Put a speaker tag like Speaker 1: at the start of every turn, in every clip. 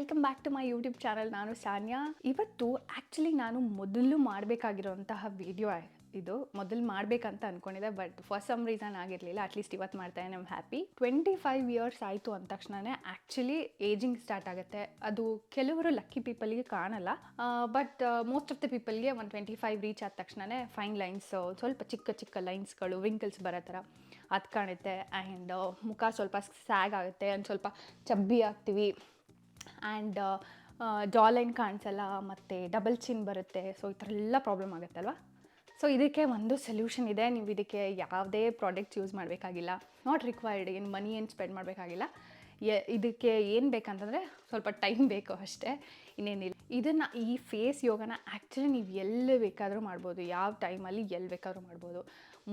Speaker 1: Welcome back to my YouTube channel. ನಾನು ಸಾನ್ಯಾ. ಇವತ್ತು actually ನಾನು ಮೊದಲು ಮಾಡಬೇಕಾಗಿರೋಂತಹ ವಿಡಿಯೋ ಇದು. ಮೊದಲು ಮಾಡಬೇಕಂತ ಅಂದ್ಕೊಂಡಿದ್ದೆ, ಬಟ್ ಫಾರ್ ಸಮ್ ರೀಸನ್ ಆಗಿರಲಿಲ್ಲ. ಅಟ್ಲೀಸ್ಟ್ ಇವತ್ತು ಮಾಡ್ತಾನೆ, ಐ ಆಮ್ ಹ್ಯಾಪಿ. 25 ಇಯರ್ಸ್ ಆಯಿತು ಅಂದ ತಕ್ಷಣವೇ ಆ್ಯಕ್ಚುಲಿ ಏಜಿಂಗ್ ಸ್ಟಾರ್ಟ್ ಆಗುತ್ತೆ. ಅದು ಕೆಲವರು ಲಕ್ಕಿ ಪೀಪಲ್ಗೆ ಕಾಣಲ್ಲ, ಬಟ್ ಮೋಸ್ಟ್ ಆಫ್ ದ ಪೀಪಲ್ಗೆ ಒಂದು 25 ರೀಚ್ ಆದ ತಕ್ಷಣವೇ ಫೈನ್ ಲೈನ್ಸ್, ಸ್ವಲ್ಪ ಚಿಕ್ಕ ಚಿಕ್ಕ ಲೈನ್ಸ್ಗಳು, ವಿಂಕಲ್ಸ್ ಬರೋ ಥರ ಅದು ಕಾಣುತ್ತೆ. ಆ್ಯಂಡ್ ಮುಖ ಸ್ವಲ್ಪ ಸ್ಯಾಗ್ ಆಗುತ್ತೆ, ಒಂದು ಸ್ವಲ್ಪ ಚಬ್ಬಿ ಆಗ್ತೀವಿ. ಆ್ಯಂಡ್ ಜಾಲೈನ್ ಕಾಣಿಸಲ್ಲ, ಮತ್ತು ಡಬಲ್ ಚಿನ್ ಬರುತ್ತೆ. ಸೊ ಈ ಥರ ಎಲ್ಲ ಪ್ರಾಬ್ಲಮ್ ಆಗುತ್ತಲ್ವ. ಸೊ ಇದಕ್ಕೆ ಒಂದು ಸೊಲ್ಯೂಷನ್ ಇದೆ. ನೀವು ಇದಕ್ಕೆ ಯಾವುದೇ ಪ್ರಾಡಕ್ಟ್ಸ್ ಯೂಸ್ ಮಾಡಬೇಕಾಗಿಲ್ಲ, ನಾಟ್ ರಿಕ್ವೈರ್ಡ್. ಏನು ಮನಿ ಏನು ಸ್ಪೆಂಡ್ ಮಾಡಬೇಕಾಗಿಲ್ಲ. ಇದಕ್ಕೆ ಏನು ಬೇಕಂತಂದರೆ ಸ್ವಲ್ಪ ಟೈಮ್ ಬೇಕು ಅಷ್ಟೇ, ಇನ್ನೇನಿಲ್ಲ. ಇದನ್ನು, ಈ ಫೇಸ್ ಯೋಗನ ಆ್ಯಕ್ಚುಲಿ ನೀವು ಎಲ್ಲಿ ಬೇಕಾದರೂ ಮಾಡ್ಬೋದು, ಯಾವ ಟೈಮಲ್ಲಿ ಎಲ್ಲಿ ಬೇಕಾದರೂ ಮಾಡ್ಬೋದು.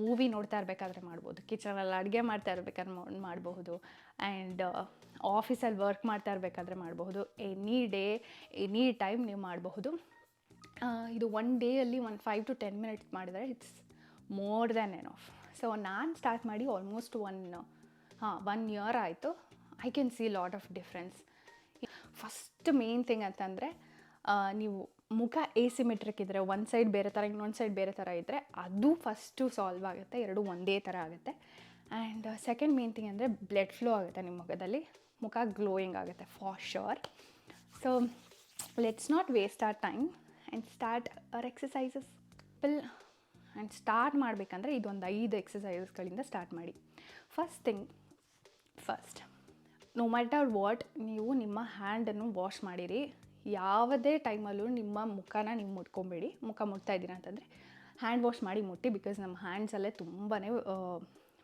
Speaker 1: ಮೂವಿ ನೋಡ್ತಾ ಇರಬೇಕಾದ್ರೆ ಮಾಡ್ಬೋದು, ಕಿಚನಲ್ಲಿ ಅಡುಗೆ ಮಾಡ್ತಾ ಇರಬೇಕಾದ್ರೆ ಮಾಡಬಹುದು, ಆ್ಯಂಡ್ ಆಫೀಸಲ್ಲಿ ವರ್ಕ್ ಮಾಡ್ತಾ ಇರಬೇಕಾದ್ರೆ ಮಾಡಬಹುದು. ಎನಿ ಡೇ ಎನಿ ಟೈಮ್ ನೀವು ಮಾಡಬಹುದು. ಇದು ಒನ್ ಡೇಯಲ್ಲಿ ಒಂದು 5 to 10 ಮಿನಿಟ್ಸ್ ಮಾಡಿದರೆ it's more than enough. So ನಾನು ಸ್ಟಾರ್ಟ್ ಮಾಡಿ ಆಲ್ಮೋಸ್ಟ್ 1 ಇಯರ್ ಆಯಿತು. I can see lot of difference. First main thing ಅಂತಂದರೆ, ನೀವು ಮುಖ ಎಸಿಮೆಟ್ರಿಕ್ ಇದ್ದರೆ, ಒಂದು ಸೈಡ್ ಬೇರೆ ಥರ ಇನ್ನೊಂದು ಸೈಡ್ ಬೇರೆ ಥರ ಇದ್ದರೆ ಅದು ಫಸ್ಟು ಸಾಲ್ವ್ ಆಗುತ್ತೆ. ಎರಡು ಒಂದೇ ಥರ ಆಗುತ್ತೆ. ಆ್ಯಂಡ್ ಸೆಕೆಂಡ್ ಮೇನ್ ಥಿಂಗ್ ಅಂದರೆ ಬ್ಲಡ್ ಫ್ಲೋ ಆಗುತ್ತೆ ನಿಮ್ಮ ಮುಖದಲ್ಲಿ, ಮುಖ ಗ್ಲೋಯಿಂಗ್ ಆಗುತ್ತೆ for sure. So let's not waste our time and start our exercises. And start ಮಾಡಬೇಕಂದ್ರೆ ಇದೊಂದು 5 ಎಕ್ಸಸೈಸಸ್ಗಳಿಂದ ಸ್ಟಾರ್ಟ್ ಮಾಡಿ. ಫಸ್ಟ್ ನೋ ಮ್ಯಾಟರ್ ವಾಟ್, ನೀವು ನಿಮ್ಮ ಹ್ಯಾಂಡನ್ನು ವಾಶ್ ಮಾಡಿರಿ. ಯಾವುದೇ ಟೈಮಲ್ಲೂ ನಿಮ್ಮ ಮುಖನ ನೀವು ಮುಟ್ಕೊಬೇಡಿ. ಮುಖ ಮುಟ್ತಾ ಇದ್ದೀರಾ ಅಂತಂದರೆ ಹ್ಯಾಂಡ್ ವಾಶ್ ಮಾಡಿ ಮುಟ್ಟಿ. ಬಿಕಾಸ್ ನಮ್ಮ ಹ್ಯಾಂಡ್ಸಲ್ಲೇ ತುಂಬಾ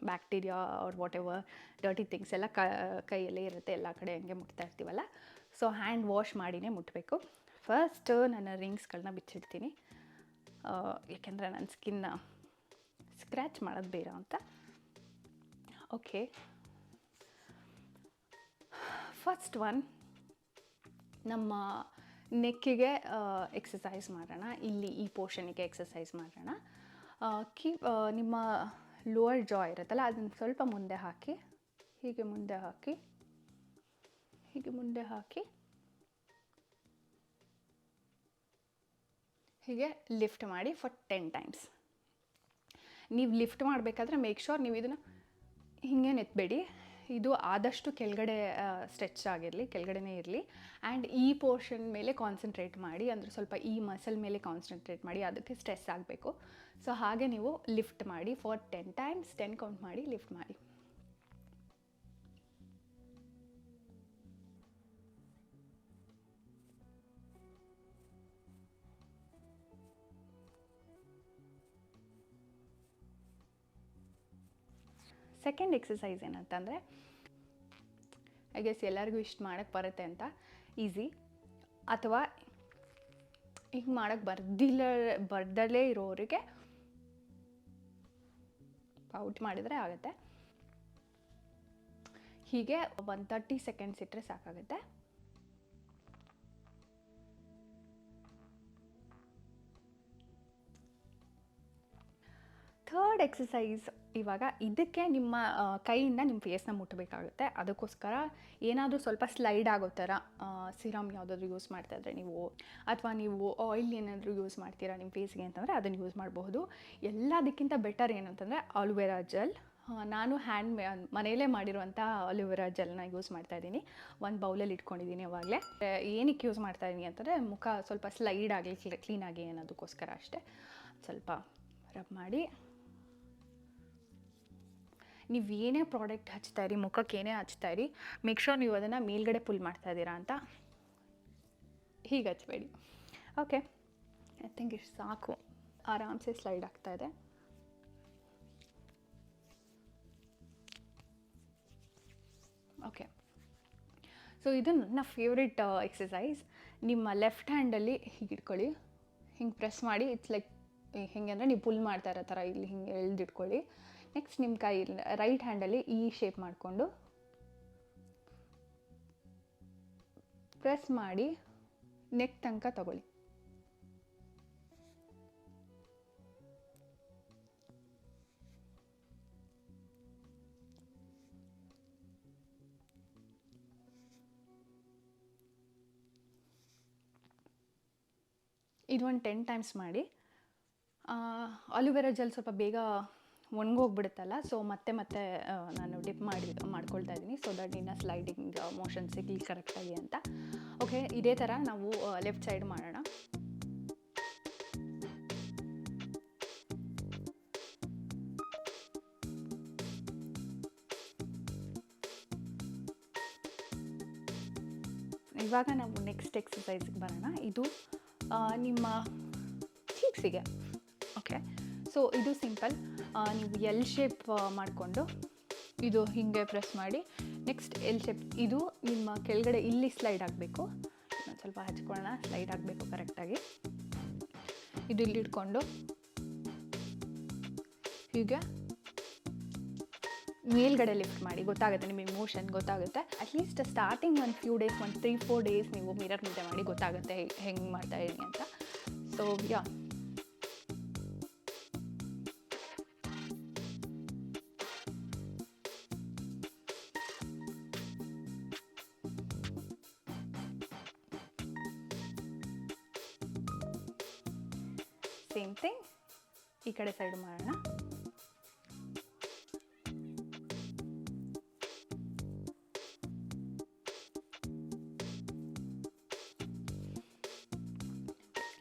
Speaker 1: bacteria are whatever dirty things ಎಲ್ಲ ಕೈಯಲ್ಲೇ ಇರುತ್ತೆ, ಎಲ್ಲ ಕಡೆ ಹಂಗೆ ಮುಟ್ತಾ ಇರ್ತೀವಲ್ಲ. ಸೊ ಹ್ಯಾಂಡ್ ವಾಶ್ ಮಾಡಿನೇ ಮುಟ್ಟಬೇಕು. ಫಸ್ಟ್ ನನ್ನ ರಿಂಗ್ಸ್ಗಳನ್ನ ಬಿಚ್ಚಿಡ್ತೀನಿ, ಯಾಕೆಂದರೆ ನನ್ನ ಸ್ಕಿನ್ನ ಸ್ಕ್ರ್ಯಾಚ್ ಮಾಡೋದು ಬೇಡ ಅಂತ. ಓಕೆ, ಫಸ್ಟ್ ಒನ್, ನಮ್ಮ ನೆಕ್ಕಿಗೆ ಎಕ್ಸಸೈಸ್ ಮಾಡೋಣ. ಇಲ್ಲಿ ಈ ಪೋರ್ಷನಿಗೆ ಎಕ್ಸಸೈಸ್ ಮಾಡೋಣ. ನಿಮ್ಮ ಲೋವರ್ ಜಾ ಇರುತ್ತಲ್ಲ, ಅದನ್ನು ಸ್ವಲ್ಪ ಮುಂದೆ ಹಾಕಿ, ಹೀಗೆ ಮುಂದೆ ಹಾಕಿ, ಹೀಗೆ ಮುಂದೆ ಹಾಕಿ, ಹೀಗೆ ಲಿಫ್ಟ್ ಮಾಡಿ ಫಾರ್ 10 ಟೈಮ್ಸ್. ನೀವು ಲಿಫ್ಟ್ ಮಾಡಬೇಕಾದ್ರೆ ಮೇಕ್ ಶ್ಯೂರ್ ನೀವು ಇದನ್ನು ಹೀಗೆ ನೆತ್ತಬೇಡಿ. ಇದು ಆದಷ್ಟು ಕೆಳಗಡೆ ಸ್ಟ್ರೆಚ್ ಆಗಿರಲಿ, ಕೆಳಗಡೆನೇ ಇರಲಿ. ಆ್ಯಂಡ್ ಈ ಪೋರ್ಷನ್ ಮೇಲೆ ಕಾನ್ಸಂಟ್ರೇಟ್ ಮಾಡಿ, ಅಂದರೆ ಸ್ವಲ್ಪ ಈ ಮಸಲ್ ಮೇಲೆ ಕಾನ್ಸಂಟ್ರೇಟ್ ಮಾಡಿ, ಅದಕ್ಕೆ ಸ್ಟ್ರೆಸ್ ಆಗಬೇಕು. ಸೊ ಹಾಗೆ ನೀವು ಲಿಫ್ಟ್ ಮಾಡಿ ಫಾರ್ 10 ಟೈಮ್ಸ್. 10 ಕೌಂಟ್ ಮಾಡಿ ಲಿಫ್ಟ್ ಮಾಡಿ. ಸೆಕೆಂಡ್ ಎಕ್ಸಸೈಸ್ ಏನಂತಂದರೆ, ಐ ಗೆಸ್ ಎಲ್ಲರಿಗೂ ಇಷ್ಟು ಮಾಡೋಕ್ಕೆ ಬರುತ್ತೆ ಅಂತ, ಈಸಿ. ಅಥವಾ ಹಿಂಗೆ ಮಾಡೋಕ್ಕೆ ಬರ್ದಲೇ ಇರೋರಿಗೆ ಔಟ್ ಮಾಡಿದರೆ ಆಗುತ್ತೆ. ಹೀಗೆ ಒಂದು 30 ಸೆಕೆಂಡ್ಸ್ ಇಟ್ಟರೆ ಸಾಕಾಗುತ್ತೆ. ಥರ್ಡ್ ಎಕ್ಸಸೈಸ್, ಇವಾಗ ಇದಕ್ಕೆ ನಿಮ್ಮ ಕೈಯಿಂದ ನಿಮ್ಮ ಫೇಸ್ನ ಮುಟ್ಟಬೇಕಾಗುತ್ತೆ. ಅದಕ್ಕೋಸ್ಕರ ಏನಾದರೂ ಸ್ವಲ್ಪ ಸ್ಲೈಡ್ ಆಗೋ ಥರ ಸಿರಮ್ ಯಾವುದಾದ್ರೂ ಯೂಸ್ ಮಾಡ್ತಾಯಿದ್ರೆ ನೀವು, ಅಥವಾ ನೀವು ಆಯಿಲ್ ಏನಾದರೂ ಯೂಸ್ ಮಾಡ್ತೀರಾ ನಿಮ್ಮ ಫೇಸ್ಗೆ ಅಂತಂದರೆ ಅದನ್ನು ಯೂಸ್ ಮಾಡಬಹುದು. ಎಲ್ಲದಕ್ಕಿಂತ ಬೆಟರ್ ಏನಂತಂದರೆ ಆಲೋವೆರಾ ಜೆಲ್. ನಾನು ಮನೆಯಲ್ಲೇ ಮಾಡಿರುವಂಥ ಆಲೋವೆರಾ ಜೆಲ್ನ ಯೂಸ್ ಮಾಡ್ತಾಯಿದ್ದೀನಿ. ಒಂದು ಬೌಲಲ್ಲಿ ಇಟ್ಕೊಂಡಿದ್ದೀನಿ ಅವಾಗಲೇ. ಏನಕ್ಕೆ ಯೂಸ್ ಮಾಡ್ತಾಯಿದ್ದೀನಿ ಅಂತಂದರೆ ಮುಖ ಸ್ವಲ್ಪ ಸ್ಲೈಡ್ ಆಗಲಿ, ಕ್ಲೀನಾಗಿ ಅನ್ನೋದಕ್ಕೋಸ್ಕರ ಅಷ್ಟೇ. ಸ್ವಲ್ಪ ರಬ್ ಮಾಡಿ, ನೀವು ಏನೇ ಪ್ರಾಡಕ್ಟ್ ಹಚ್ತಾಯಿರಿ, ಮುಖಕ್ಕೆ ಏನೇ ಹಚ್ತಾಯಿರಿ, ಮೇಕ್ ಶ್ಯೂರ್ ನೀವು ಅದನ್ನು ಮೇಲ್ಗಡೆ ಪುಲ್ ಮಾಡ್ತಾಯಿದ್ದೀರಾ ಅಂತ. ಹೀಗೆ ಹಚ್ಚಬೇಡಿ. ಓಕೆ, ಐ ಥಿಂಕ್ ಇಷ್ಟು ಸಾಕು. ಆರಾಮ್ಸೆ ಸ್ಲೈಡ್ ಆಗ್ತಾಯಿದೆ. ಓಕೆ, ಸೊ ಇದು ನನ್ನ ಫೇವ್ರೆಟ್ ಎಕ್ಸಸೈಸ್. ನಿಮ್ಮ ಲೆಫ್ಟ್ ಹ್ಯಾಂಡಲ್ಲಿ ಹೀಗೆ ಇಟ್ಕೊಳ್ಳಿ, ಹಿಂಗೆ ಪ್ರೆಸ್ ಮಾಡಿ. ಇಟ್ಸ್ ಲೈಕ್ ಹೆಂಗೆ ಅಂದರೆ ನೀವು ಪುಲ್ ಮಾಡ್ತಾ ಇರೋ ಥರ ಇಲ್ಲಿ ಹಿಂಗೆ ಎಳ್ದಿಟ್ಕೊಳ್ಳಿ. ನೆಕ್ಸ್ಟ್ ನಿಮ್ಮ ಕೈ ರೈಟ್ ಹ್ಯಾಂಡಲ್ಲಿ ಈ ಶೇಪ್ ಮಾಡಿಕೊಂಡು ಪ್ರೆಸ್ ಮಾಡಿ ನೆಕ್ ತನಕ ತಗೊಳ್ಳಿ. ಇದು ಒಂದು 10 ಟೈಮ್ಸ್ ಮಾಡಿ. ಅಲೋವೆರಾ ಜೆಲ್ ಸ್ವಲ್ಪ ಬೇಗ ಒಣಗೋಗ್ಬಿಡುತ್ತಲ್ಲ, ಸೊ ಮತ್ತೆ ನಾನು ಡಿಪ್ ಮಾಡ್ಕೊಳ್ತಾ ಇದ್ದೀನಿ, ಸೊ ದಟ್ ಇನ್ನು ಸ್ಲೈಡಿಂಗ್ ಮೋಷನ್ ಸಿಗಲಿ ಕರೆಕ್ಟಾಗಿ ಅಂತ. ಓಕೆ, ಇದೇ ಥರ ನಾವು ಲೆಫ್ಟ್ ಸೈಡ್ ಮಾಡೋಣ. ಇವಾಗ ನಾವು ನೆಕ್ಸ್ಟ್ ಎಕ್ಸಸೈಸ್ಗೆ ಬರೋಣ. ಇದು ನಿಮ್ಮ ಚೀಕ್ಸಿಗೆ. ಓಕೆ, ಸೊ ಇದು ಸಿಂಪಲ್. ನೀವು ಎಲ್ ಶೇಪ್ ಮಾಡಿಕೊಂಡು ಇದು ಹೀಗೆ ಪ್ರೆಸ್ ಮಾಡಿ, ನೆಕ್ಸ್ಟ್ ಎಲ್ ಶೇಪ್. ಇದು ನಿಮ್ಮ ಕೆಳಗಡೆ ಇಲ್ಲಿ ಸ್ಲೈಡ್ ಆಗಬೇಕು. ಸ್ವಲ್ಪ ಹಚ್ಕೊಳ್ಳೋಣ, ಸ್ಲೈಡ್ ಆಗಬೇಕು ಕರೆಕ್ಟಾಗಿ. ಇದು ಇಲ್ಲಿ ಇಟ್ಕೊಂಡು ಹೀಗೆ ಮೇಲ್ಗಡೆ ಲಿಫ್ಟ್ ಮಾಡಿ. ಗೊತ್ತಾಗುತ್ತೆ ನಿಮಗೆ, ಮೋಷನ್ ಗೊತ್ತಾಗುತ್ತೆ. ಅಟ್ಲೀಸ್ಟ್ ಸ್ಟಾರ್ಟಿಂಗ್ ಒಂದು ಫ್ಯೂ ಡೇಸ್, ಒಂದು 3-4 ಡೇಸ್ ನೀವು ಮಿರರ್ ಮುಂದೆ ಮಾಡಿ, ಗೊತ್ತಾಗುತ್ತೆ ಹೆಂಗೆ ಮಾಡ್ತಾ ಇದ್ದೀನಿ ಅಂತ. ಸೊ ಯಾ, ಸೇಮ್ ಥಿಂಗ್ ಈ ಕಡೆ ಸೈಡ್ ಮಾಡೋಣ.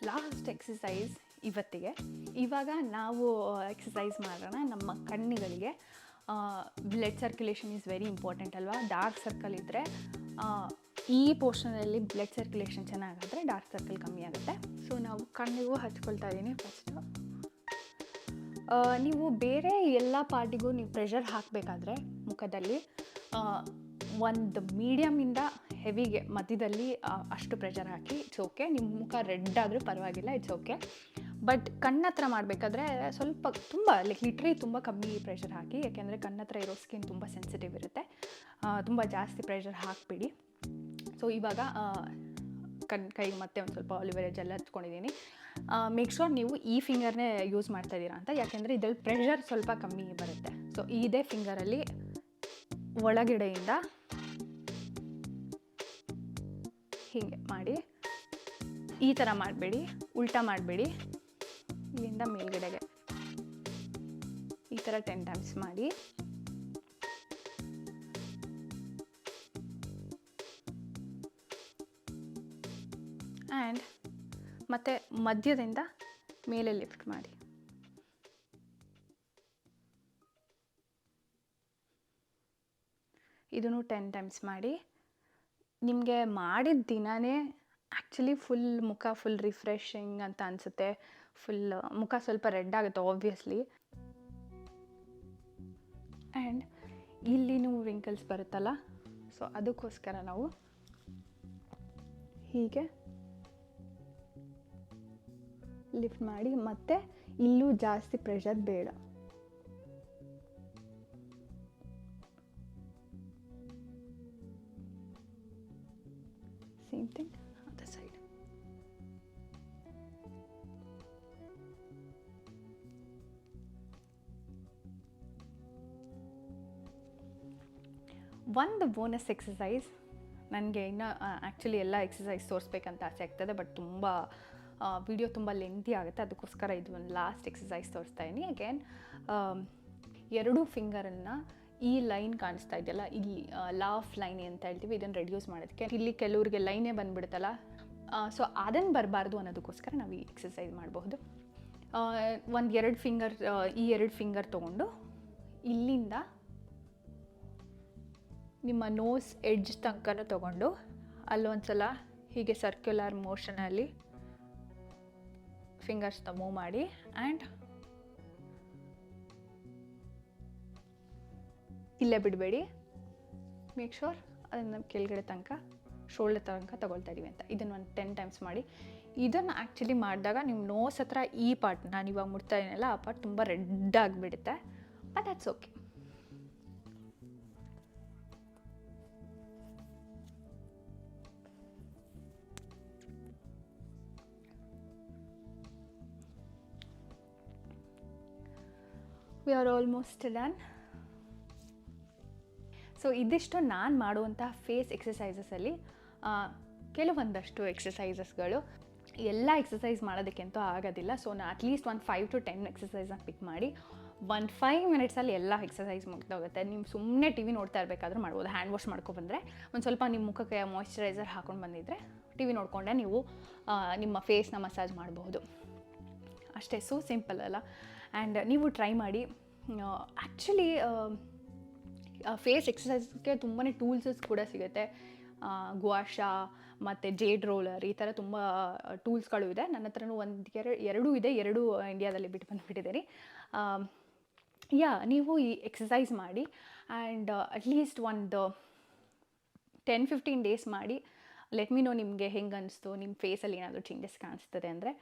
Speaker 1: ಲಾಸ್ಟ್ ಎಕ್ಸಸೈಸ್ ಇವತ್ತಿಗೆ. ಇವಾಗ ನಾವು ಎಕ್ಸಸೈಸ್ ಮಾಡೋಣ ನಮ್ಮ ಕಣ್ಣುಗಳಿಗೆ. Blood circulation is very important ಅಲ್ವಾ. ಡಾರ್ಕ್ ಸರ್ಕಲ್ ಇದ್ದರೆ, ಈ ಪೋರ್ಷನಲ್ಲಿ ಬ್ಲಡ್ ಸರ್ಕ್ಯುಲೇಷನ್ ಚೆನ್ನಾಗಾದರೆ ಡಾರ್ಕ್ ಸರ್ಕಲ್ ಕಮ್ಮಿ ಆಗುತ್ತೆ. ಸೊ ನಾವು ಕಣ್ಣಿಗೂ ಹಚ್ಕೊಳ್ತಾ ಇದ್ದೀನಿ ಫಸ್ಟು. ನೀವು ಬೇರೆ ಎಲ್ಲ ಪಾರ್ಟಿಗೂ ನೀವು ಪ್ರೆಷರ್ ಹಾಕಬೇಕಾದ್ರೆ ಮುಖದಲ್ಲಿ ಒಂದು ಮೀಡಿಯಮಿಂದ ಹೆವಿಗೆ ಮಧ್ಯದಲ್ಲಿ ಅಷ್ಟು ಪ್ರೆಷರ್ ಹಾಕಿ, ಇಟ್ಸ್ ಓಕೆ. ನಿಮ್ಮ ಮುಖ ರೆಡ್ ಆದರೂ ಪರವಾಗಿಲ್ಲ, ಇಟ್ಸ್ ಓಕೆ. ಬಟ್ ಕಣ್ಣತ್ರ ಮಾಡಬೇಕಾದ್ರೆ ಸ್ವಲ್ಪ ತುಂಬ ಲಿಟ್ರಿ ತುಂಬ ಕಮ್ಮಿ ಪ್ರೆಷರ್ ಹಾಕಿ, ಯಾಕೆಂದರೆ ಕಣ್ಣತ್ರ ಇರೋ ಸ್ಕಿನ್ ತುಂಬ ಸೆನ್ಸಿಟಿವ್ ಇರುತ್ತೆ. ತುಂಬ ಜಾಸ್ತಿ ಪ್ರೆಷರ್ ಹಾಕಿಬಿಡಿ. ಸೊ ಇವಾಗ ಕೈಗೆ ಮತ್ತೆ ಒಂದು ಸ್ವಲ್ಪ ಅಲೋವೆರಾ ಜೆಲ್ ಹಚ್ಕೊಂಡಿದ್ದೀನಿ. ಮೇಕ್ ಶೋರ್ ನೀವು ಈ ಫಿಂಗರ್ನೇ ಯೂಸ್ ಮಾಡ್ತಾ ಇದ್ದೀರಾ ಅಂತ, ಯಾಕೆಂದರೆ ಇದರಲ್ಲಿ ಪ್ರೆಷರ್ ಸ್ವಲ್ಪ ಕಮ್ಮಿ ಬರುತ್ತೆ. ಸೊ ಇದೇ ಫಿಂಗರಲ್ಲಿ ಒಳಗಡೆಯಿಂದ ಹೀಗೆ ಮಾಡಿ. ಈ ಥರ ಮಾಡಬೇಡಿ, ಉಲ್ಟಾ ಮಾಡಬೇಡಿ. ಇಲ್ಲಿಂದ ಮೇಲ್ಗಡೆಗೆ ಈ ಥರ 10 ಟೈಮ್ಸ್ ಮಾಡಿ. ಆ್ಯಂಡ್ ಮತ್ತು ಮಧ್ಯದಿಂದ ಮೇಲೆ ಲಿಫ್ಟ್ ಮಾಡಿ. ಇದನ್ನು 10 ಟೈಮ್ಸ್ ಮಾಡಿ. ನಿಮಗೆ ಮಾಡಿದ ದಿನವೇ ಆ್ಯಕ್ಚುಲಿ ಮುಖ ಫುಲ್ ರಿಫ್ರೆಶಿಂಗ್ ಅಂತ ಅನಿಸುತ್ತೆ. ಮುಖ ಸ್ವಲ್ಪ ರೆಡ್ ಆಗುತ್ತೆ ಆಬ್ವಿಯಸ್ಲಿ. ಆ್ಯಂಡ್ ಇಲ್ಲಿನೂ ರಿಂಕಲ್ಸ್ ಬರುತ್ತಲ್ಲ, ಸೊ ಅದಕ್ಕೋಸ್ಕರ ನಾವು ಹೀಗೆ ಲಿಫ್ಟ್ ಮಾಡಿ. ಮತ್ತು ಇಲ್ಲೂ ಜಾಸ್ತಿ ಪ್ರೆಷರ್ ಬೇಡ. Same thing other side. ಒಂದು ಬೋನಸ್ ಎಕ್ಸಸೈಸ್. ನನಗೆ ಇನ್ನೂ ಆ್ಯಕ್ಚುಲಿ ಎಲ್ಲ ಎಕ್ಸಸೈಸ್ ತೋರಿಸ್ಬೇಕಂತ ಆಸೆ ಆಗ್ತದೆ, ಬಟ್ ತುಂಬ ವಿಡಿಯೋ ತುಂಬ ಲೆಂತಿ ಆಗುತ್ತೆ. ಅದಕ್ಕೋಸ್ಕರ ಇದು ಒಂದು ಲಾಸ್ಟ್ ಎಕ್ಸಸೈಸ್ ತೋರಿಸ್ತಾ ಇದ್ದೀನಿ. ಅಗೇನ್ ಎರಡೂ ಫಿಂಗರನ್ನು ಈ ಲೈನ್ ಕಾಣಿಸ್ತಾ ಇದೆಯಲ್ಲ, ಇಲ್ಲಿ ಲಾಫ್ ಲೈನ್ ಅಂತ ಹೇಳ್ತೀವಿ, ಇದನ್ನು ರೆಡ್ಯೂಸ್ ಮಾಡೋದಕ್ಕೆ. ಇಲ್ಲಿ ಕೆಲವ್ರಿಗೆ ಲೈನೇ ಬಂದುಬಿಡುತ್ತಲ್ಲ, ಸೊ ಅದನ್ನು ಬರಬಾರ್ದು ಅನ್ನೋದಕ್ಕೋಸ್ಕರ ನಾವು ಈ ಎಕ್ಸಸೈಸ್ ಮಾಡಬಹುದು. ಈ ಎರಡು ಫಿಂಗರ್ ತೊಗೊಂಡು ಇಲ್ಲಿಂದ ನಿಮ್ಮ ನೋಸ್ ಎಡ್ಜ್ ತನಕನೂ ತೊಗೊಂಡು ಅಲ್ಲೊಂದ್ಸಲ ಹೀಗೆ ಸರ್ಕ್ಯುಲರ್ ಮೋಷನಲ್ಲಿ ಫಿಂಗರ್ಸ್ನ ಮೂವ್ ಮಾಡಿ. ಆ್ಯಂಡ್ ಇಲ್ಲೇ ಬಿಡಬೇಡಿ. ಮೇಕ್ ಶೋರ್ ಅದನ್ನು ಕೆಳಗಡೆ ತನಕ, ಶೋಲ್ಡರ್ ತನಕ ತಗೊಳ್ತಾ ಇದೀವಿ ಅಂತ. ಇದನ್ನು ಒಂದು 10 ಟೈಮ್ಸ್ ಮಾಡಿ. ಇದನ್ನು ಆ್ಯಕ್ಚುಲಿ ಮಾಡಿದಾಗ ನಿಮ್ಮ ನೋಸ್ ಹತ್ರ ಈ ಪಾರ್ಟ್, ನಾನು ಇವಾಗ ಮುಟ್ತಾ ಇದೀನಲ್ಲ, ಆ ಪಾರ್ಟ್ ತುಂಬ ರೆಡ್ ಆಗಿಬಿಡುತ್ತೆ. But that's okay. We are almost done. So ಇದಿಷ್ಟು ನಾನು ಮಾಡುವಂತಹ ಫೇಸ್ ಎಕ್ಸಸೈಸಸಲ್ಲಿ ಕೆಲವೊಂದಷ್ಟು ಎಕ್ಸಸೈಸಸ್ಗಳು. ಎಲ್ಲ ಎಕ್ಸಸೈಸ್ ಮಾಡೋದಕ್ಕಂತೂ ಆಗೋದಿಲ್ಲ. ಸೊ ನಾನು ಅಟ್ಲೀಸ್ಟ್ ಒಂದು 5 to 10 ಎಕ್ಸಸೈಸ್ನ ಪಿಕ್ ಮಾಡಿ 5 ಮಿನಿಟ್ಸಲ್ಲಿ ಎಲ್ಲ ಎಕ್ಸಸೈಸ್ ಮುಗ್ದೋಗುತ್ತೆ. ನೀವು ಸುಮ್ಮನೆ ಟಿ ವಿ ನೋಡ್ತಾ ಇರಬೇಕಾದ್ರೂ ಮಾಡ್ಬೋದು. ಹ್ಯಾಂಡ್ ವಾಶ್ ಮಾಡ್ಕೊಬಂದರೆ ಒಂದು ಸ್ವಲ್ಪ ನಿಮ್ಮ ಮುಖಕ್ಕೆ ಮಾಯ್ಶ್ಚರೈಸರ್ ಹಾಕೊಂಡು ಬಂದಿದ್ದರೆ ಟಿ ವಿ ನೋಡಿಕೊಂಡೆ ನೀವು ನಿಮ್ಮ ಫೇಸ್ನ ಮಸಾಜ್ ಮಾಡಬಹುದು. ಅಷ್ಟೇ, ಸೊ ಸಿಂಪಲ್ ಅಲ್ಲ. ಆ್ಯಂಡ್ ನೀವು ಟ್ರೈ ಮಾಡಿ. ಆ್ಯಕ್ಚುಲಿ ಫೇಸ್ ಎಕ್ಸಸೈಸ್ಗೆ ತುಂಬಾ ಟೂಲ್ಸಸ್ ಕೂಡ ಸಿಗುತ್ತೆ. ಗುವಾಶಾ ಮತ್ತು ಜೇಡ್ ರೋಲರ್ ಈ ಥರ ತುಂಬ ಟೂಲ್ಸ್ಗಳು ಇದೆ. ನನ್ನ ಹತ್ರನೂ ಎರಡೂ ಇದೆ. ಎರಡೂ ಇಂಡಿಯಾದಲ್ಲಿ ಬಿಟ್ಟು ಬಂದುಬಿಟ್ಟಿದ್ದೀನಿ. ನೀವು ಈ ಎಕ್ಸಸೈಸ್ ಮಾಡಿ ಆ್ಯಂಡ್ ಅಟ್ಲೀಸ್ಟ್ ಒಂದು 10-15 ಡೇಸ್ ಮಾಡಿ. ಲೆಟ್ ಮಿ ನೋ ನಿಮಗೆ ಹೆಂಗೆ ಅನಿಸ್ತು, ನಿಮ್ಮ ಫೇಸಲ್ಲಿ ಏನಾದರೂ ಚೇಂಜಸ್ ಕಾಣಿಸ್ತದೆ ಅಂದರೆ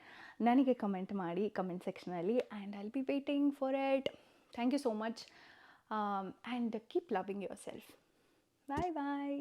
Speaker 1: ನನಗೆ ಕಮೆಂಟ್ ಮಾಡಿ ಕಮೆಂಟ್ ಸೆಕ್ಷನಲ್ಲಿ. And I'll be waiting for it. Thank you so much and keep loving yourself. Bye bye.